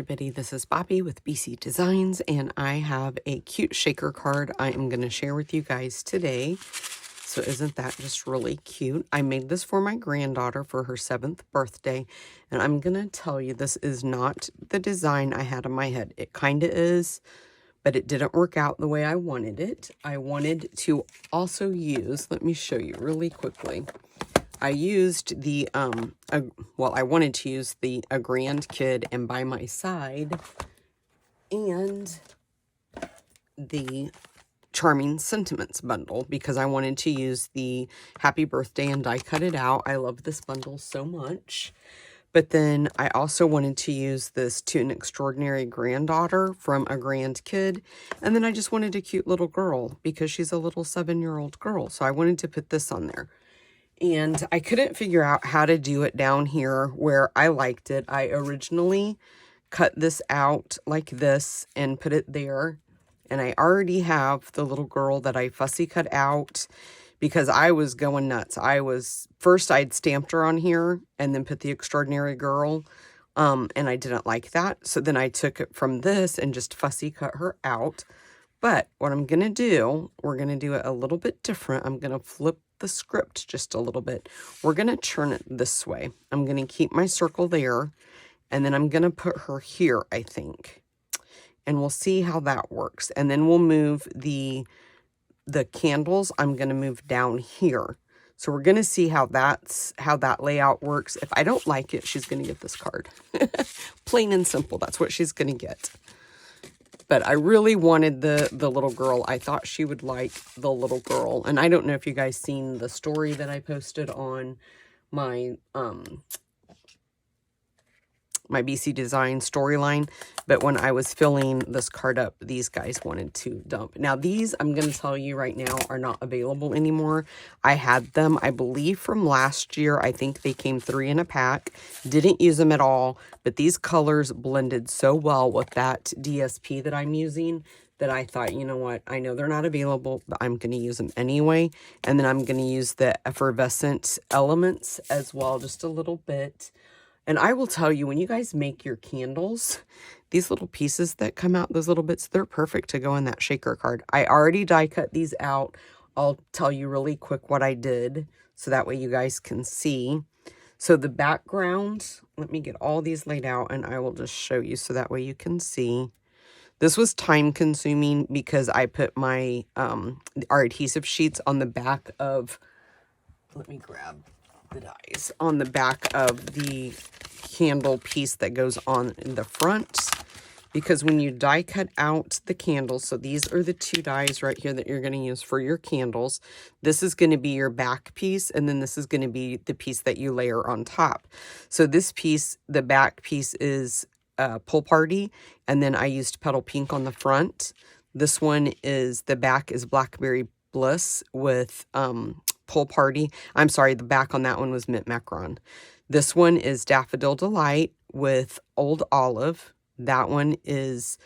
everybody, this is Bobby with BC Designs, and I have a cute shaker card I am going to share with you guys today. So isn't that just really cute? I made this for my granddaughter for her 7th birthday, and I'm going to tell you this is not the design I had in my head. It kind of is, but it didn't work out the way I wanted it. I wanted to also use, let me show you really quickly. I used the, I wanted to use a Grand Kid and By My Side and the Charming Sentiments bundle because I wanted to use the Happy Birthday and die cut it out. I love this bundle so much. But then I also wanted to use this To an Extraordinary Granddaughter from a Grand Kid. And then I just wanted a cute little girl because she's a little 7-year-old girl. So I wanted to put this on there. And I couldn't figure out how to do it down here where I liked it. I originally cut this out like this and put it there. And I already have the little girl that I fussy cut out because I was going nuts. First I'd stamped her on here and then put the Extraordinary Girl. And I didn't like that. So then I took it from this and just fussy cut her out. But what I'm going to do, we're going to do it a little bit different. I'm going to flip the script just a little bit. We're going to turn it this way. I'm going to keep my circle there, and then I'm going to put her here, I think. And we'll see how that works. And then we'll move the candles. I'm going to move down here. So we're going to see how that layout works. If I don't like it, she's going to get this card. Plain and simple. That's what she's going to get. But I really wanted the little girl. I thought she would like the little girl. And I don't know if you guys seen the story that I posted on my my BC Design storyline. But when I was filling this card up, these guys wanted to dump. Now these, I'm going to tell you right now, are not available anymore. I had them, I believe, from last year. I think they came 3 in a pack. Didn't use them at all. But these colors blended so well with that DSP that I'm using that I thought, you know what, I know they're not available, but I'm going to use them anyway. And then I'm going to use the effervescent elements as well, just a little bit. And I will tell you, when you guys make your candles, these little pieces that come out, those little bits, they're perfect to go in that shaker card. I already die cut these out. I'll tell you really quick what I did, so that way you guys can see. So the background, let me get all these laid out, and I will just show you so that way you can see. This was time consuming because I put my our adhesive sheets on the back of, let me grab the dies, on the back of the candle piece that goes on in the front, because when you die cut out the candles, so these are the 2 dies right here that you're going to use for your candles. This is going to be your back piece, and then this is going to be the piece that you layer on top. So this piece, the back piece, is Pull Party, and then I used Petal Pink on the front. This one is, the back is Blackberry Bliss with Pull Party. I'm sorry, the back on that one was Mint Macaron. This one is Daffodil Delight with Old Olive. That one is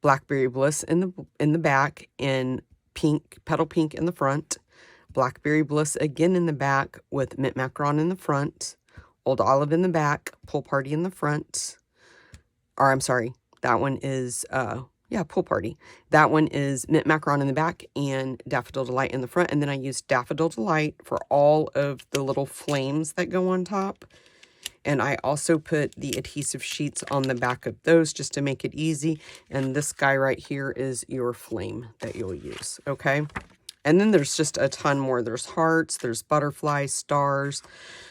Blackberry Bliss in the back, and pink, Petal Pink in the front. Blackberry Bliss again in the back with Mint Macaron in the front. Old Olive in the back, Pull Party in the front. Or I'm sorry, that one is Pull Party. That one is Mint Macaron in the back and Daffodil Delight in the front. And then I used Daffodil Delight for all of the little flames that go on top. And I also put the adhesive sheets on the back of those just to make it easy. And this guy right here is your flame that you'll use, okay? And then there's just a ton more. There's hearts, there's butterflies, stars.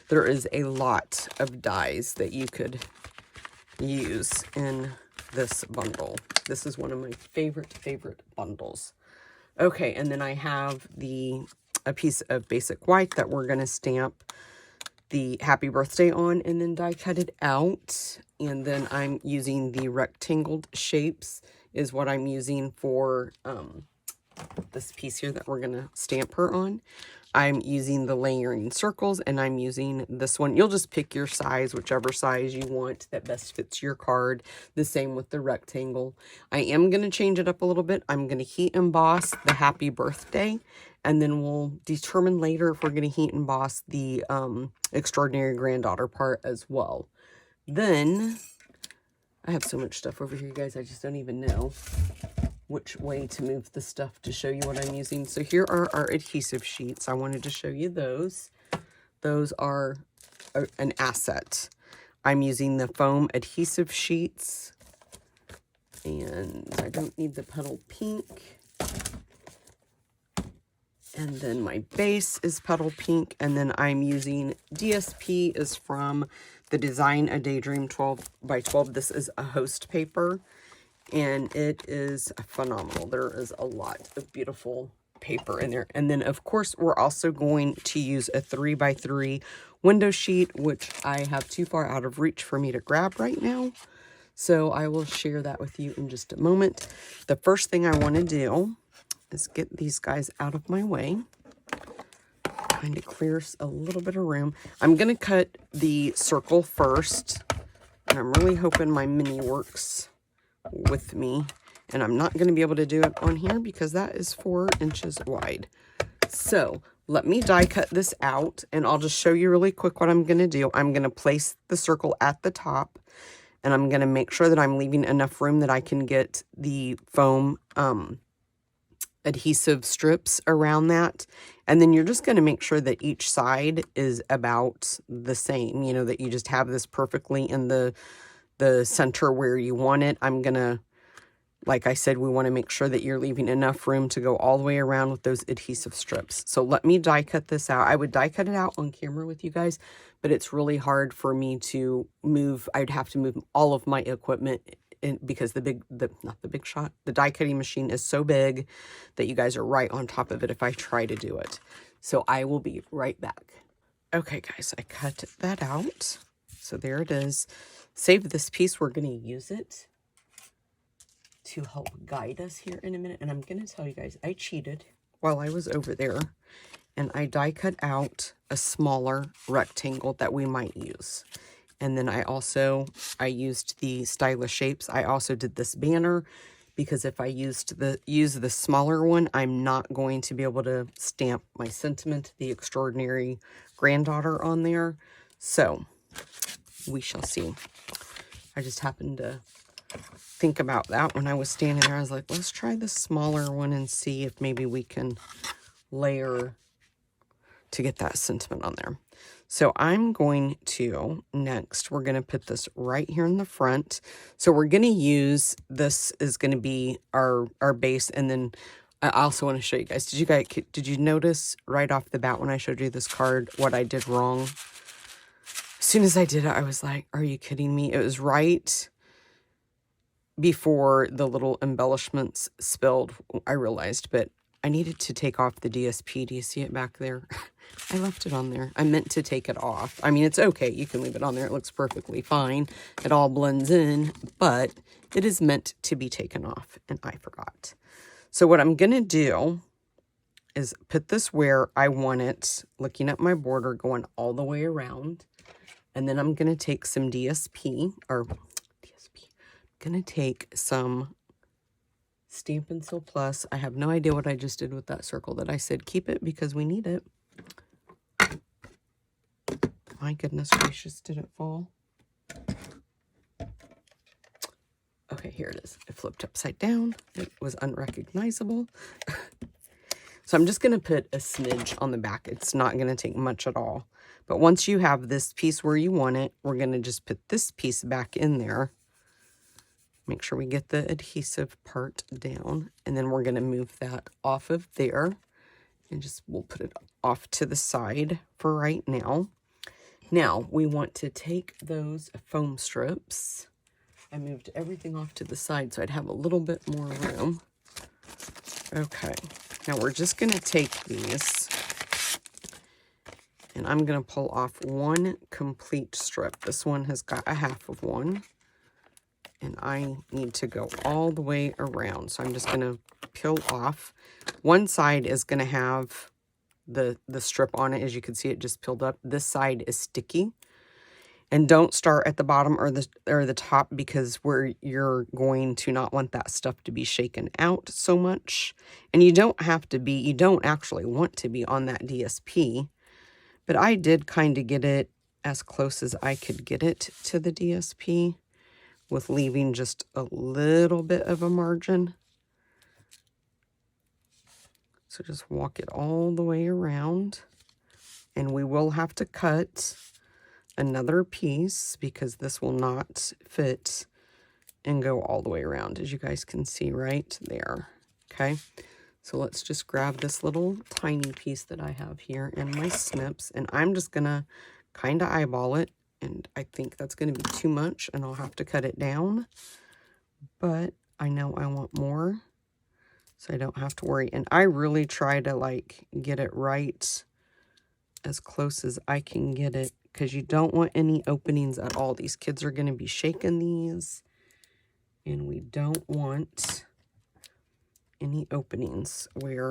There is a lot of dies that you could use in this bundle. This is one of my favorite bundles. Okay, and then I have a piece of basic white that we're going to stamp the Happy Birthday on and then die cut it out. And then I'm using the rectangled shapes is what I'm using for this piece here that we're going to stamp her on. I'm using the layering circles, and I'm using this one. You'll just pick your size, whichever size you want that best fits your card. The same with the rectangle. I am going to change it up a little bit. I'm going to heat emboss the Happy Birthday, and then we'll determine later if we're going to heat emboss the Extraordinary Granddaughter part as well. Then I have so much stuff over here, you guys. I just don't even know which way to move the stuff to show you what I'm using. So here are our adhesive sheets. I wanted to show you those. Those are an asset. I'm using the foam adhesive sheets, and I don't need the petal pink. And then my base is petal pink, and then I'm using DSP is from the Design a Daydream 12 by 12. This is a host paper, and it is phenomenal. There is a lot of beautiful paper in there. And then of course we're also going to use a 3 by 3 window sheet, which I have too far out of reach for me to grab right now. So I will share that with you in just a moment. The first thing I want to do is get these guys out of my way. Kind of clears a little bit of room. I'm going to cut the circle first, and I'm really hoping my mini works with me. And I'm not going to be able to do it on here because that is 4 inches wide. So let me die cut this out, and I'll just show you really quick what I'm going to do. I'm going to place the circle at the top, and I'm going to make sure that I'm leaving enough room that I can get the foam adhesive strips around that. And then you're just going to make sure that each side is about the same, you know, that you just have this perfectly in the center where you want it. I'm going to, like I said, we want to make sure that you're leaving enough room to go all the way around with those adhesive strips. So let me die cut this out. I would die cut it out on camera with you guys, but it's really hard for me to move. I'd have to move all of my equipment because the die cutting machine is so big that you guys are right on top of it if I try to do it. So I will be right back. Okay, guys, I cut that out. So there it is. Save this piece. We're going to use it to help guide us here in a minute. And I'm going to tell you guys, I cheated while I was over there, and I die cut out a smaller rectangle that we might use. And then I used the stylish shapes. I also did this banner because if I use the smaller one, I'm not going to be able to stamp my sentiment, the extraordinary granddaughter, on there. So we shall see. I just happened to think about that when I was standing there. I was like, let's try the smaller one and see if maybe we can layer to get that sentiment on there. So I'm going to, next, we're going to put this right here in the front. So we're going to use, this is going to be our base. And then I also want to show you guys, did you notice right off the bat when I showed you this card, what I did wrong? As soon as I did it, I was like, are you kidding me? It was right before the little embellishments spilled, I realized, but I needed to take off the DSP. Do you see it back there? I left it on there. I meant to take it off. I mean, it's okay. You can leave it on there. It looks perfectly fine. It all blends in, but it is meant to be taken off, and I forgot. So what I'm going to do is put this where I want it, looking at my border, going all the way around. And then I'm going to take some DSP, I'm going to take some Stampin' Seal Plus. I have no idea what I just did with that circle that I said keep it because we need it. My goodness gracious, did it fall? Okay, here it is. It flipped upside down. It was unrecognizable. So I'm just going to put a smidge on the back. It's not going to take much at all. But once you have this piece where you want it, we're going to just put this piece back in there. Make sure we get the adhesive part down. And then we're going to move that off of there. And we'll put it off to the side for right now. Now, we want to take those foam strips. I moved everything off to the side so I'd have a little bit more room. Okay. Now, we're just going to take these. And I'm going to pull off one complete strip. This one has got a half of one. And I need to go all the way around. So I'm just going to peel off. One side is going to have the strip on it. As you can see, it just peeled up. This side is sticky. And don't start at the bottom or the top, because you're going to not want that stuff to be shaken out so much. And you don't actually want to be on that DSP. But I did kind of get it as close as I could get it to the DSP. with leaving just a little bit of a margin. So just walk it all the way around. And we will have to cut another piece because this will not fit and go all the way around, as you guys can see right there. Okay, so let's just grab this little tiny piece that I have here and my snips, and I'm just gonna kind of eyeball it, and I think that's gonna be too much and I'll have to cut it down, but I know I want more, so I don't have to worry. And I really try to like get it right as close as I can get it, because you don't want any openings at all. These kids are going to be shaking these, and we don't want any openings where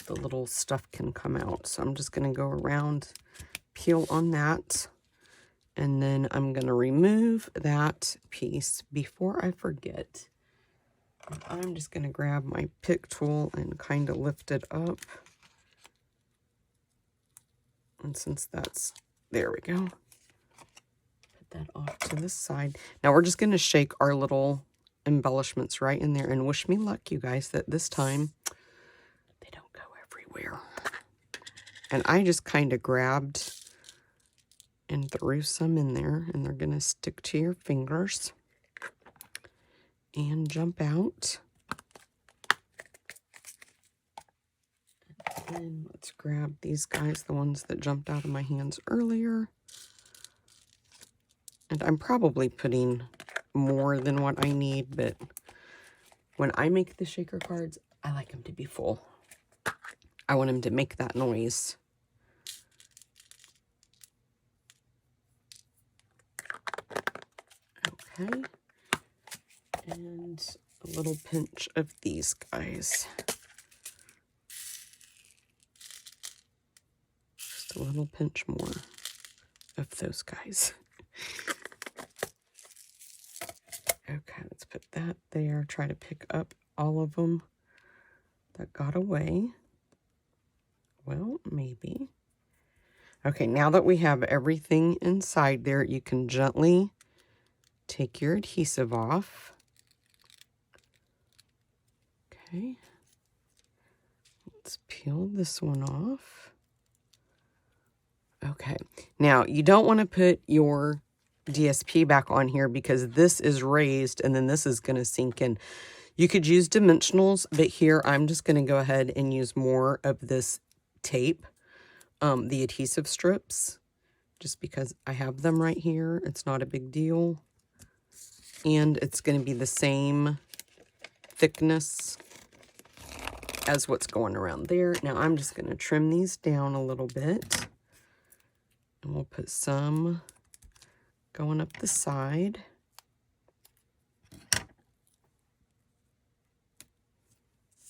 the little stuff can come out. So I'm just going to go around, peel on that, and then I'm going to remove that piece before I forget. I'm just going to grab my pick tool and kind of lift it up. And since that's, there we go. Put that off to the side. Now we're just going to shake our little embellishments right in there, and wish me luck, you guys, that this time they don't go everywhere. And I just kind of grabbed and threw some in there, and they're going to stick to your fingers and jump out. And let's grab these guys, the ones that jumped out of my hands earlier. And I'm probably putting more than what I need, but when I make the shaker cards, I like them to be full. I want them to make that noise. Okay. And a little pinch of these guys. A little pinch more of those guys. Okay, let's put that there. Try to pick up all of them that got away. Well, maybe. Okay, now that we have everything inside there, you can gently take your adhesive off. Okay. Let's peel this one off. Okay, now you don't want to put your DSP back on here because this is raised and then this is going to sink in. You could use dimensionals, but here I'm just going to go ahead and use more of this tape, the adhesive strips, just because I have them right here. It's not a big deal. And it's going to be the same thickness as what's going around there. Now I'm just going to trim these down a little bit. And we'll put some going up the side.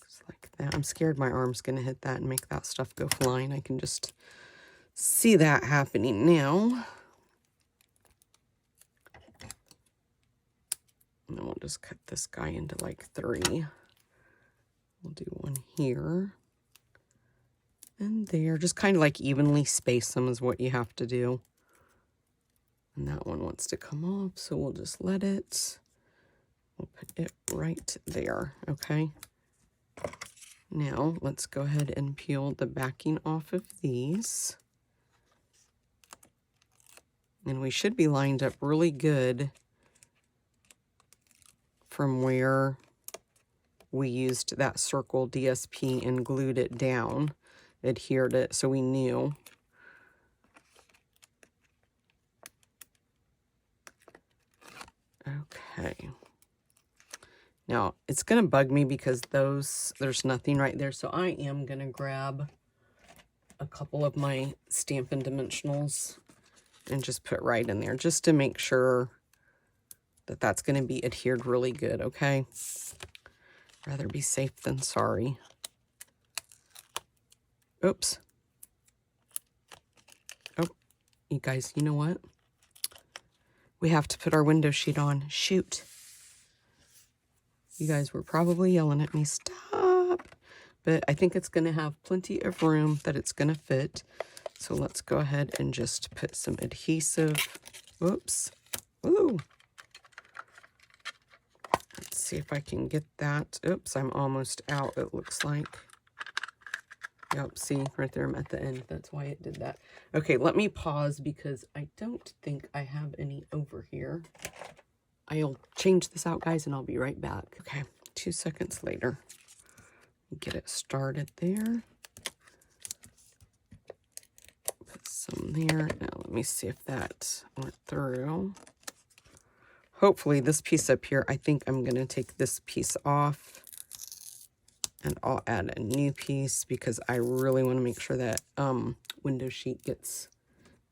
Just like that. I'm scared my arm's going to hit that and make that stuff go flying. I can just see that happening now. And then we'll just cut this guy into like 3. We'll do one here. And there, just kind of like evenly space them is what you have to do. And that one wants to come off, so we'll just let it. We'll put it right there, okay? Now, let's go ahead and peel the backing off of these. And we should be lined up really good from where we used that circle DSP and glued it down. Adhered it so we knew. Okay. Now it's going to bug me because there's nothing right there. So I am going to grab a couple of my Stampin' dimensionals and just put right in there just to make sure that that's going to be adhered really good. Okay. Rather be safe than sorry. Oops. Oh, you guys, you know what? We have to put our window sheet on. Shoot. You guys were probably yelling at me, stop. But I think it's going to have plenty of room that it's going to fit. So let's go ahead and just put some adhesive. Whoops. Ooh. see if I can get that. Oops, I'm almost out, it looks like. Yep, see, right there, I'm at the end. That's why it did that. Okay, let me pause because I don't think I have any over here. I'll change this out, guys, and I'll be right back. Okay, 2 seconds later. Get it started there. Put some there. Now, let me see if that went through. Hopefully, this piece up here, I think I'm going to take this piece off. And I'll add a new piece because I really want to make sure that window sheet gets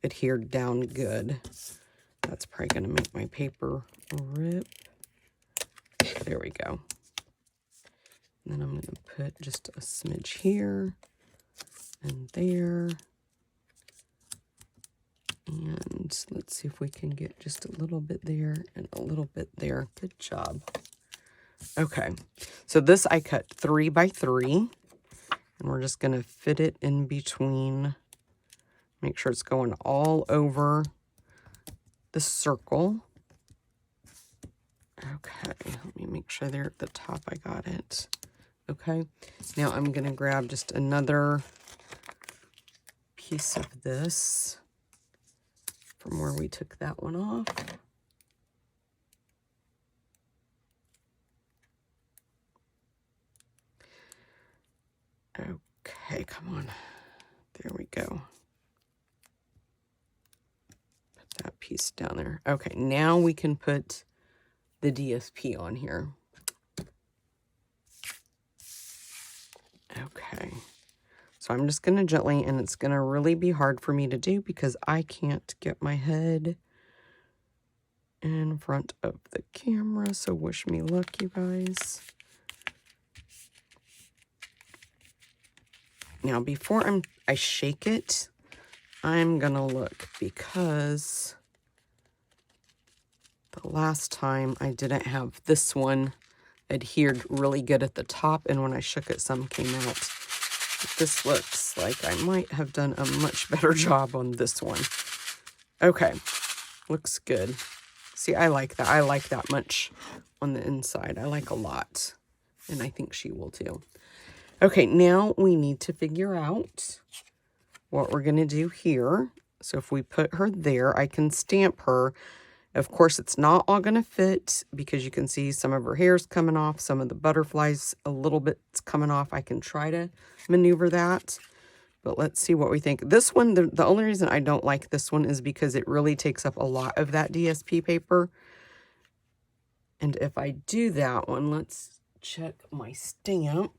adhered down good. That's probably going to make my paper rip. There we go. And then I'm going to put just a smidge here and there. And let's see if we can get just a little bit there and a little bit there. Good job. Okay, so this I cut 3 by 3, and we're just going to fit it in between. Make sure it's going all over the circle. Okay, let me make sure there at the top I got it. Okay, now I'm going to grab just another piece of this from where we took that one off. Okay, come on. There we go. Put that piece down there. Okay, now we can put the DSP on here. Okay. So I'm just going to gently, and it's going to really be hard for me to do because I can't get my head in front of the camera. So wish me luck, you guys. Now, before I shake it, I'm going to look because the last time I didn't have this one adhered really good at the top, and when I shook it, some came out. But this looks like I might have done a much better job on this one. Okay, looks good. See, I like that. I like that much on the inside. I like a lot, and I think she will too. Okay, now we need to figure out what we're going to do here. So if we put her there, I can stamp her. Of course, it's not all going to fit because you can see some of her hair's coming off, some of the butterflies, a little bit's coming off. I can try to maneuver that, but let's see what we think. This one, the only reason I don't like this one is because it really takes up a lot of that DSP paper. And if I do that one, let's check my stamp.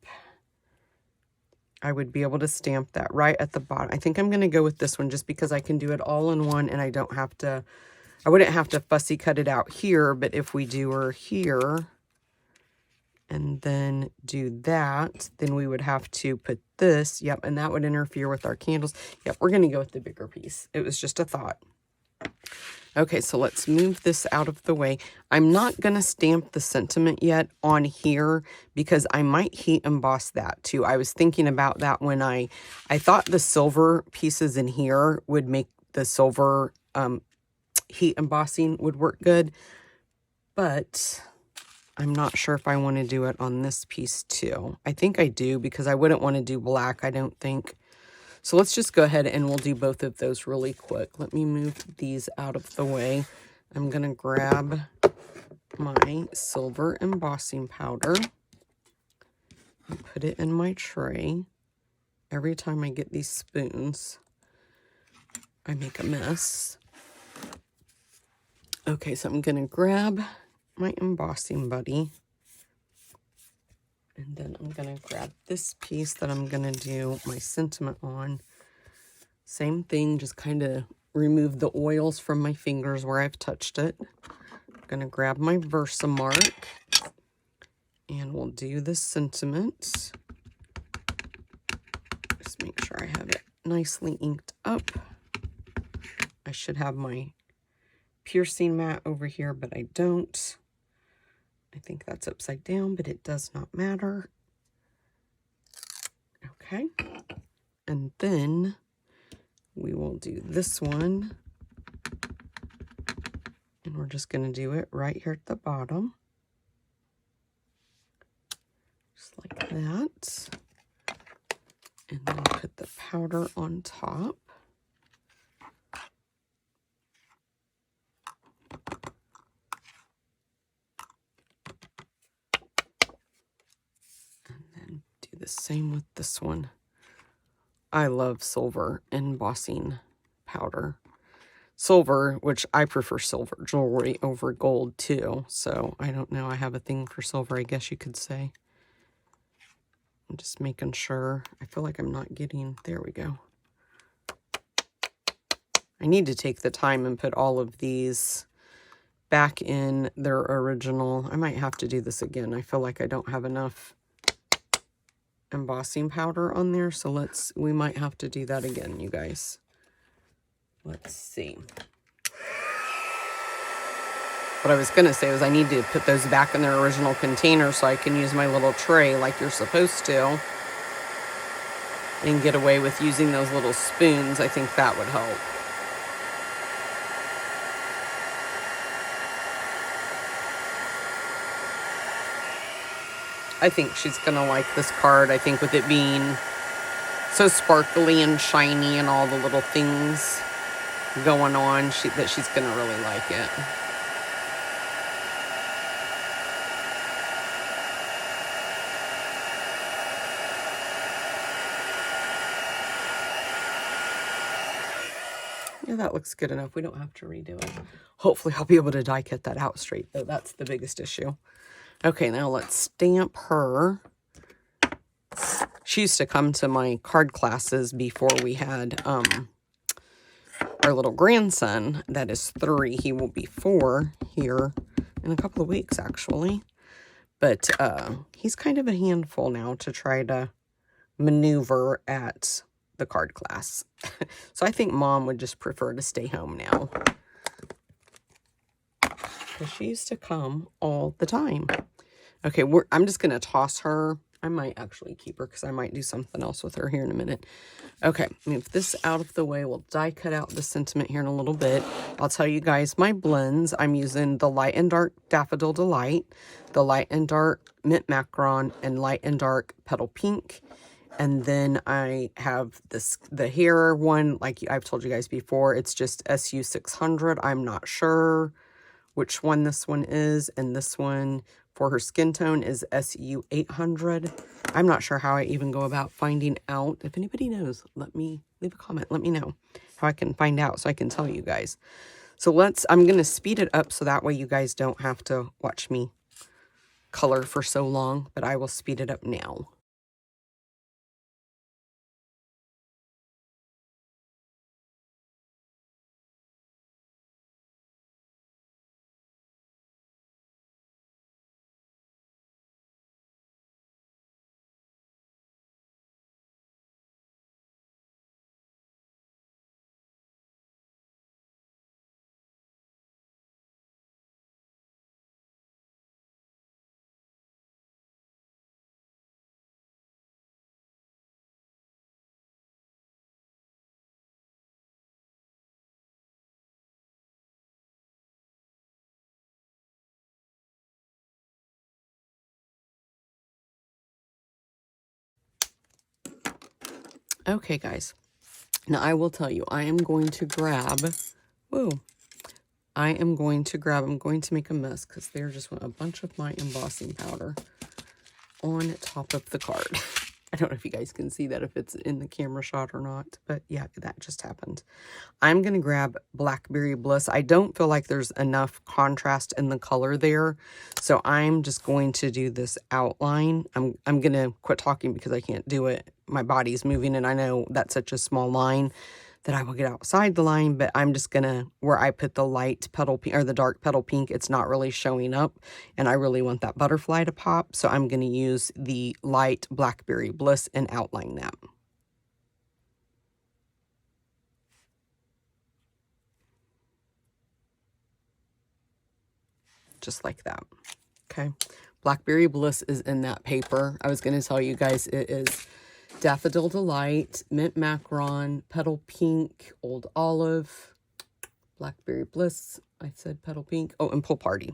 I would be able to stamp that right at the bottom. I think I'm going to go with this one just because I can do it all in one and I don't have to, I wouldn't have to fussy cut it out here, but if we do her here and then do that, then we would have to put this, yep, and that would interfere with our candles. Yep, we're going to go with the bigger piece. It was just a thought. Okay, so let's move this out of the way. I'm not going to stamp the sentiment yet on here because I might heat emboss that too. I was thinking about that when I thought the silver pieces in here would make the silver heat embossing would work good, but I'm not sure if I want to do it on this piece too. I think I do because I wouldn't want to do black, I don't think. So let's just go ahead and we'll do both of those really quick. Let me move these out of the way. I'm going to grab my silver embossing powder and put it in my tray. Every time I get these spoons, I make a mess. Okay, so I'm going to grab my embossing buddy. And then I'm going to grab this piece that I'm going to do my sentiment on. Same thing, just kind of remove the oils from my fingers where I've touched it. I'm going to grab my Versamark. And we'll do the sentiment. Just make sure I have it nicely inked up. I should have my piercing mat over here, but I don't. I think that's upside down, but it does not matter. Okay. And then we will do this one. And we're just going to do it right here at the bottom. that. And then put the powder on top. And then do the same with this one. I love silver embossing powder. Silver, which I prefer silver jewelry over gold too. So I don't know. I have a thing for silver, I guess you could say. I'm just making sure. I feel like I'm not getting, there we go. I need to take the time and put all of these back in their original. I might have to do this again. I feel like I don't have enough embossing powder on there. So we might have to do that again, you guys. Let's see. What I was going to say was I need to put those back in their original container so I can use my little tray like you're supposed to. And get away with using those little spoons. I think that would help. I think she's going to like this card. I think with it being so sparkly and shiny and all the little things going on, that she's going to really like it. Yeah, that looks good enough. We don't have to redo it. Hopefully I'll be able to die cut that out straight, though. That's the biggest issue. Okay, now let's stamp her. She used to come to my card classes before we had our little grandson that is 3. He will be 4 here in a couple of weeks, actually. But he's kind of a handful now to try to maneuver at the card class. So I think Mom would just prefer to stay home now. Because she used to come all the time. Okay, I'm just going to toss her. I might actually keep her because I might do something else with her here in a minute. Okay, move this out of the way. We'll die cut out the sentiment here in a little bit. I'll tell you guys my blends. I'm using the Light and Dark Daffodil Delight, the Light and Dark Mint Macaron, and Light and Dark Petal Pink. And then I have the hair one, like I've told you guys before. It's just SU600. I'm not sure which one this one is. And this one for her skin tone is SU800. I'm not sure how I even go about finding out. If anybody knows, let me leave a comment. Let me know how I can find out so I can tell you guys. So I'm going to speed it up so that way you guys don't have to watch me color for so long. But I will speed it up now. Okay, guys. Now, I will tell you, I am going to grab, I'm going to make a mess because there just went a bunch of my embossing powder on top of the card. I don't know if you guys can see that, if it's in the camera shot or not, but yeah, that just happened. I'm going to grab Blackberry Bliss. I don't feel like there's enough contrast in the color there, so I'm just going to do this outline. I'm going to quit talking because I can't do it. My body's moving, and I know that's such a small line that I will get outside the line, but I'm just going to, where I put the light petal pink, or the dark petal pink, it's not really showing up, and I really want that butterfly to pop, so I'm going to use the light Blackberry Bliss and outline that. Just like that. Okay. Blackberry Bliss is in that paper. I was going to tell you guys it is Daffodil Delight, Mint Macaron, Petal Pink, Old Olive, Blackberry Bliss, I said Petal Pink. Oh, and Pool Party.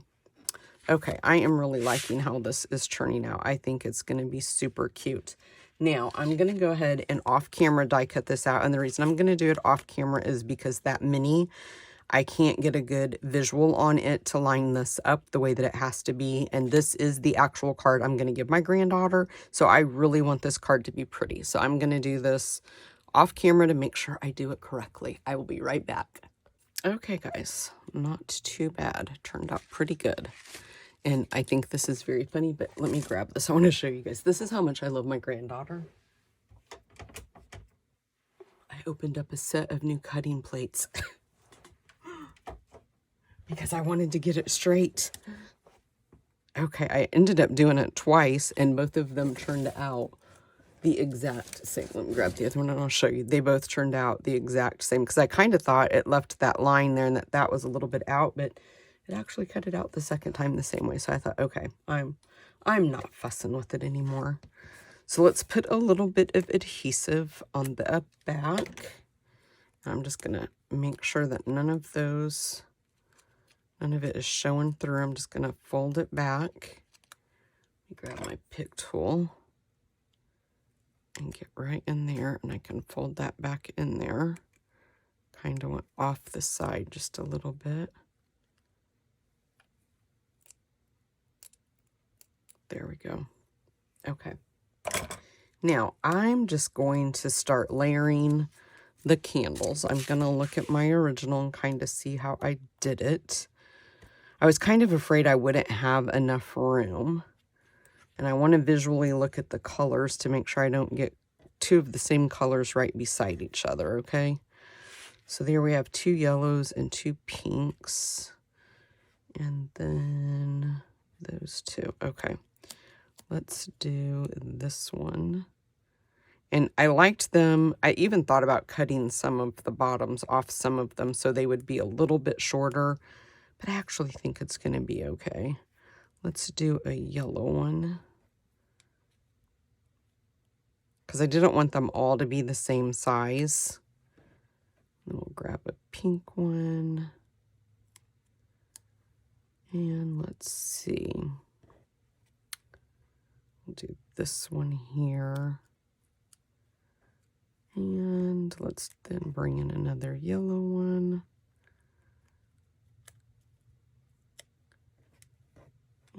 Okay, I am really liking how this is turning out. I think it's going to be super cute. Now, I'm going to go ahead and off camera die cut this out. And the reason I'm going to do it off camera is because that mini, I can't get a good visual on it to line this up the way that it has to be. And this is the actual card I'm going to give my granddaughter. So I really want this card to be pretty. So I'm going to do this off camera to make sure I do it correctly. I will be right back. Okay, guys, not too bad. Turned out pretty good. And I think this is very funny, but let me grab this. I want to show you guys. This is how much I love my granddaughter. I opened up a set of new cutting plates because I wanted to get it straight. Okay, I ended up doing it twice, and both of them turned out the exact same. Let me grab the other one and I'll show you. They both turned out the exact same because I kind of thought it left that line there and that was a little bit out, but it actually cut it out the second time the same way. So I thought, okay, I'm not fussing with it anymore. So let's put a little bit of adhesive on the back. I'm just going to make sure that none of it is showing through. I'm just going to fold it back. Let me grab my pick tool and get right in there, and I can fold that back in there. Kind of went off the side just a little bit. There we go. Okay. Now, I'm just going to start layering the candles. I'm going to look at my original and kind of see how I did it. I was kind of afraid I wouldn't have enough room. And I want to visually look at the colors to make sure I don't get two of the same colors right beside each other, okay? So there we have 2 yellows and 2 pinks. And then those 2. Okay. Let's do this one. And I liked them. I even thought about cutting some of the bottoms off some of them so they would be a little bit shorter. But I actually think it's going to be okay. Let's do a yellow one. Because I didn't want them all to be the same size. And we'll grab a pink one. And let's see. We'll do this one here. And let's then bring in another yellow one.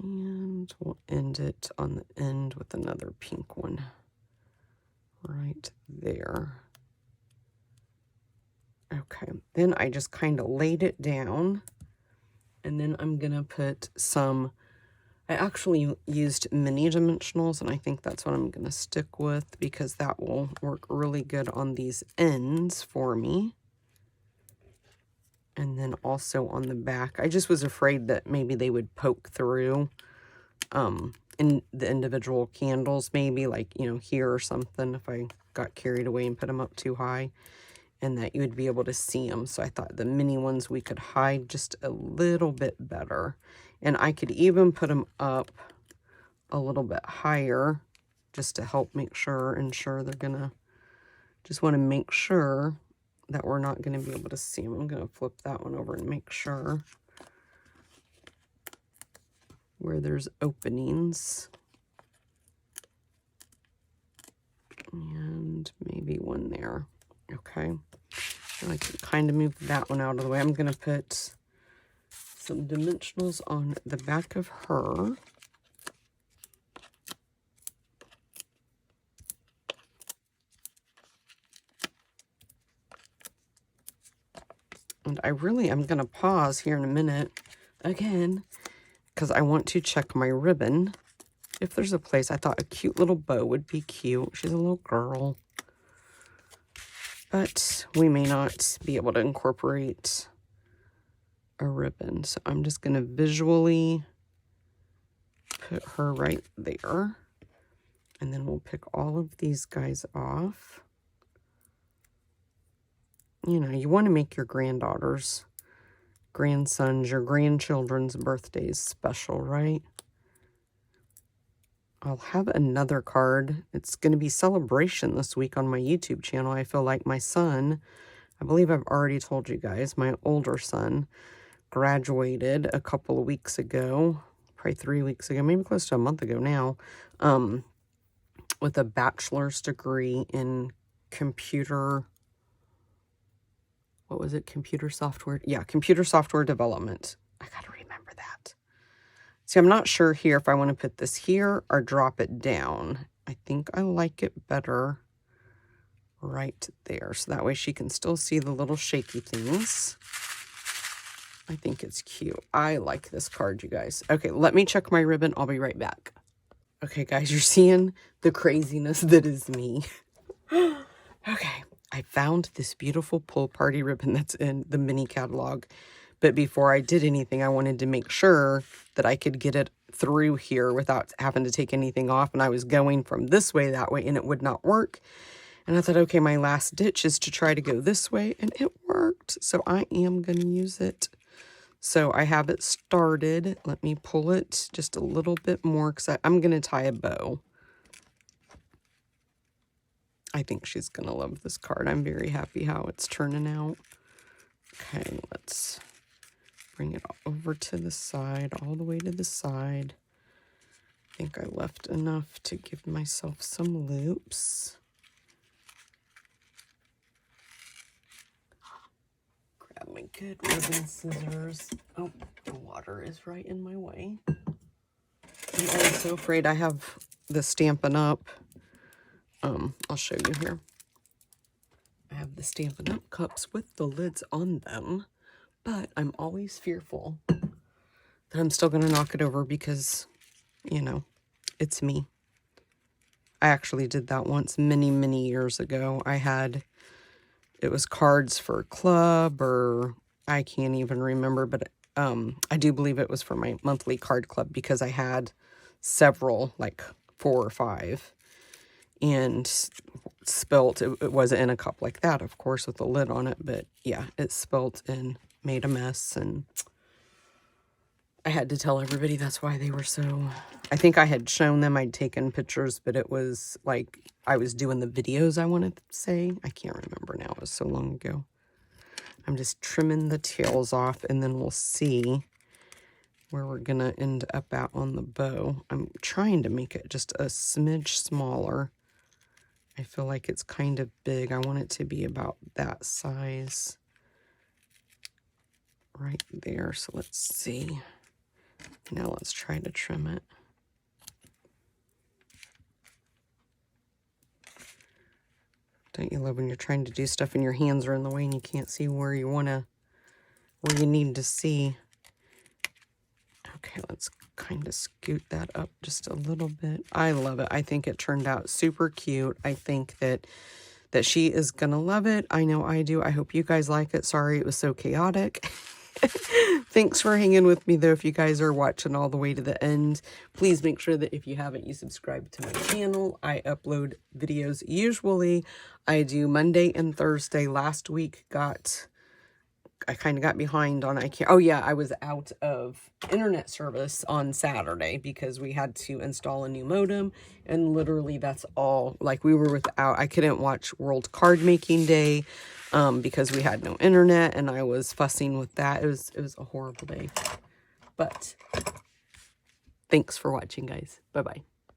And we'll end it on the end with another pink one right there. Okay, then I just kind of laid it down, and then I'm gonna put some, I actually used mini dimensionals, and I think that's what I'm gonna stick with because that will work really good on these ends for me. And then also on the back, I just was afraid that maybe they would poke through in the individual candles, maybe like, you know, here or something if I got carried away and put them up too high, and that you would be able to see them. So I thought the mini ones we could hide just a little bit better. And I could even put them up a little bit higher just to help ensure they're gonna, just want to make sure that we're not going to be able to see them. I'm going to flip that one over and make sure where there's openings. And maybe one there. Okay. And I can kind of move that one out of the way. I'm going to put some dimensionals on the back of her. And I really am going to pause here in a minute again because I want to check my ribbon. If there's a place, I thought a cute little bow would be cute. She's a little girl. But we may not be able to incorporate a ribbon. So I'm just going to visually put her right there. And then we'll pick all of these guys off. You know, you want to make your granddaughters, grandsons, your grandchildren's birthdays special, right? I'll have another card. It's going to be celebration this week on my YouTube channel. I feel like my son, I believe I've already told you guys, my older son graduated a couple of weeks ago, probably 3 weeks ago, maybe close to a month ago now, with a bachelor's degree in computer, what was it? Computer software. Yeah, computer software development. I got to remember that. See, I'm not sure here if I want to put this here or drop it down. I think I like it better right there. So that way she can still see the little shaky things. I think it's cute. I like this card, you guys. Okay, let me check my ribbon. I'll be right back. Okay, guys, you're seeing the craziness that is me. Okay, I found this beautiful pull party ribbon that's in the mini catalog. But before I did anything, I wanted to make sure that I could get it through here without having to take anything off. And I was going from this way, that way, and it would not work. And I thought, okay, my last ditch is to try to go this way, and it worked. So I am going to use it. So I have it started. Let me pull it just a little bit more because I'm going to tie a bow. I think she's going to love this card. I'm very happy how it's turning out. Okay, let's bring it over to the side, all the way to the side. I think I left enough to give myself some loops. Grab my good ribbon scissors. Oh, the water is right in my way. I'm so afraid I have the Stampin' Up. I'll show you here. I have the Stampin' Up cups with the lids on them, but I'm always fearful that I'm still going to knock it over because, you know, it's me. I actually did that once many, many years ago. It was cards for a club, or I can't even remember, but I do believe it was for my monthly card club because I had several, like 4 or 5, and spilt. It wasn't in a cup like that, of course, with the lid on it, but yeah, it spilt and made a mess, and I had to tell everybody. That's why they were so... I think I had shown them, I'd taken pictures, but it was like I was doing the videos, I want to say. I can't remember now. It was so long ago. I'm just trimming the tails off, and then we'll see where we're going to end up at on the bow. I'm trying to make it just a smidge smaller. I feel like it's kind of big. I want it to be about that size right there. So let's see. Now let's try to trim it. Don't you love when you're trying to do stuff and your hands are in the way and you can't see where you need to see? Okay, let's kind of scoot that up just a little bit. I love it. I think it turned out super cute. I think that she is gonna love it. I know I do. I hope you guys like it. Sorry it was so chaotic. Thanks for hanging with me, though. If you guys are watching all the way to the end, please make sure that if you haven't, you subscribe to my channel. I upload videos. Usually I do Monday and Thursday. Last week I kind of got behind on, oh yeah, I was out of internet service on Saturday because we had to install a new modem, and literally that's all. Like, we were without, I couldn't watch World Card Making Day because we had no internet, and I was fussing with that. It was a horrible day. But thanks for watching, guys. Bye-bye.